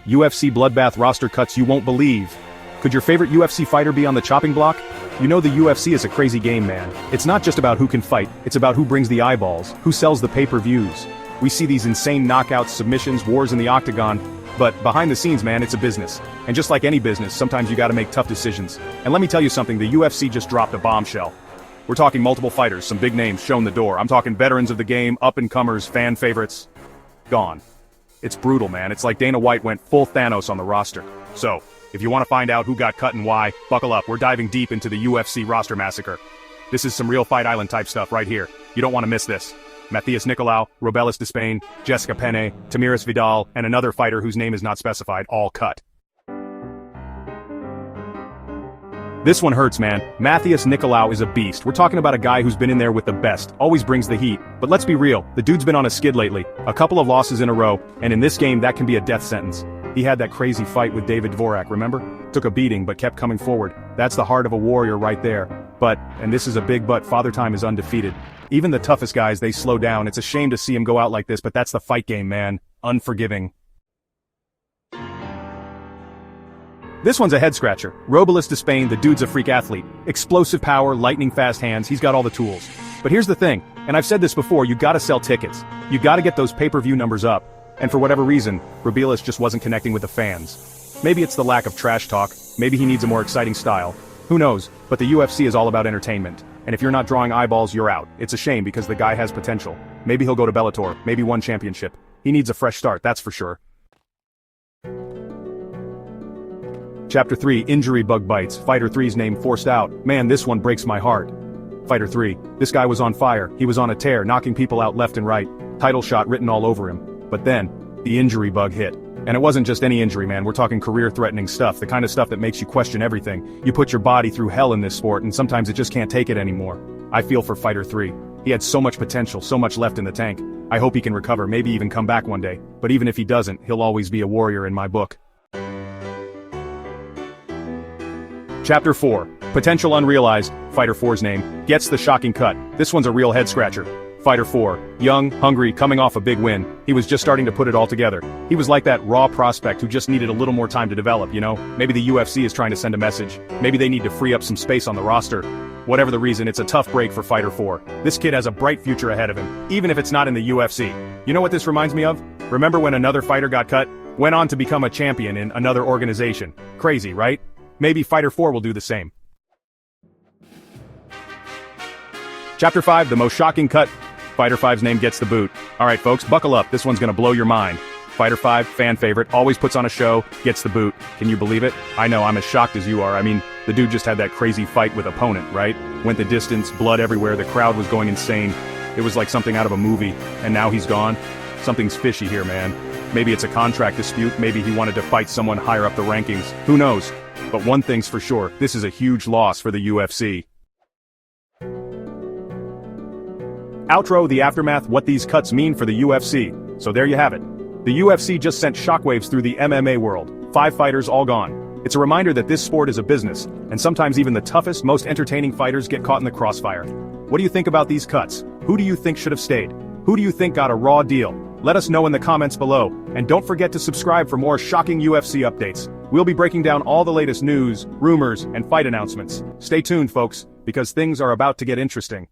UFC bloodbath roster cuts you won't believe. Could your favorite UFC fighter be on the chopping block? You know the UFC is a crazy game, man. It's not just about who can fight, it's about who brings the eyeballs, who sells the pay-per-views. We see these insane knockouts, submissions, wars in the octagon, but behind the scenes, man, it's a business. And just like any business, sometimes you gotta make tough decisions. And let me tell you something, the UFC just dropped a bombshell. We're talking multiple fighters, some big names shown the door. I'm talking veterans of the game, up-and-comers, fan favorites. Gone. It's brutal, man. It's like Dana White went full Thanos on the roster. So, if you want to find out who got cut and why, buckle up, we're diving deep into the UFC roster massacre. This is some real Fight Island type stuff right here. You don't want to miss this. Matthias Nicolau, Robelis Despain, Jessica Penne, Tamiris Vidal, and another fighter whose name is not specified, all cut. This one hurts, man. Matthias Nicolau is a beast. We're talking about a guy who's been in there with the best, always brings the heat. But let's be real, the dude's been on a skid lately. A couple of losses in a row, and in this game that can be a death sentence. He had that crazy fight with David Dvorak, remember? Took a beating but kept coming forward. That's the heart of a warrior right there. But, and this is a big but, Father Time is undefeated. Even the toughest guys, they slow down. It's a shame to see him go out like this, but that's the fight game, man. Unforgiving. This one's a head-scratcher. Robelis Despain, the dude's a freak athlete. Explosive power, lightning-fast hands, he's got all the tools. But here's the thing, and I've said this before, you gotta sell tickets. You gotta get those pay-per-view numbers up. And for whatever reason, Robelis just wasn't connecting with the fans. Maybe it's the lack of trash talk, maybe he needs a more exciting style. Who knows, but the UFC is all about entertainment. And if you're not drawing eyeballs, you're out. It's a shame because the guy has potential. Maybe he'll go to Bellator, maybe one championship. He needs a fresh start, that's for sure. Chapter 3, Injury Bug Bites, Fighter 3's name forced out. Man, this one breaks my heart. Fighter 3. This guy was on fire, he was on a tear, knocking people out left and right. Title shot written all over him. But then, the injury bug hit. And it wasn't just any injury, man, we're talking career-threatening stuff, the kind of stuff that makes you question everything. You put your body through hell in this sport, and sometimes it just can't take it anymore. I feel for Fighter 3. He had so much potential, so much left in the tank. I hope he can recover, maybe even come back one day. But even if he doesn't, he'll always be a warrior in my book. Chapter 4. Potential Unrealized, Fighter 4's name, gets the shocking cut. This one's a real head-scratcher. Fighter 4. Young, hungry, coming off a big win. He was just starting to put it all together. He was like that raw prospect who just needed a little more time to develop, you know? Maybe the UFC is trying to send a message. Maybe they need to free up some space on the roster. Whatever the reason, it's a tough break for Fighter 4. This kid has a bright future ahead of him, even if it's not in the UFC. You know what this reminds me of? Remember when another fighter got cut? Went on to become a champion in another organization. Crazy, right? Maybe Fighter 4 will do the same. Chapter 5, the most shocking cut. Fighter 5's name gets the boot. Alright folks, buckle up, this one's gonna blow your mind. Fighter 5, fan favorite, always puts on a show, gets the boot. Can you believe it? I know, I'm as shocked as you are. I mean, the dude just had that crazy fight with opponent, right? Went the distance, blood everywhere, the crowd was going insane. It was like something out of a movie, and now he's gone. Something's fishy here, man. Maybe it's a contract dispute, maybe he wanted to fight someone higher up the rankings. Who knows? But one thing's for sure, this is a huge loss for the UFC. Outro, the aftermath, what these cuts mean for the UFC. So there you have it. The UFC just sent shockwaves through the MMA world. 5 fighters all gone. It's a reminder that this sport is a business, and sometimes even the toughest, most entertaining fighters get caught in the crossfire. What do you think about these cuts? Who do you think should have stayed? Who do you think got a raw deal? Let us know in the comments below, and don't forget to subscribe for more shocking UFC updates. We'll be breaking down all the latest news, rumors, and fight announcements. Stay tuned, folks, because things are about to get interesting.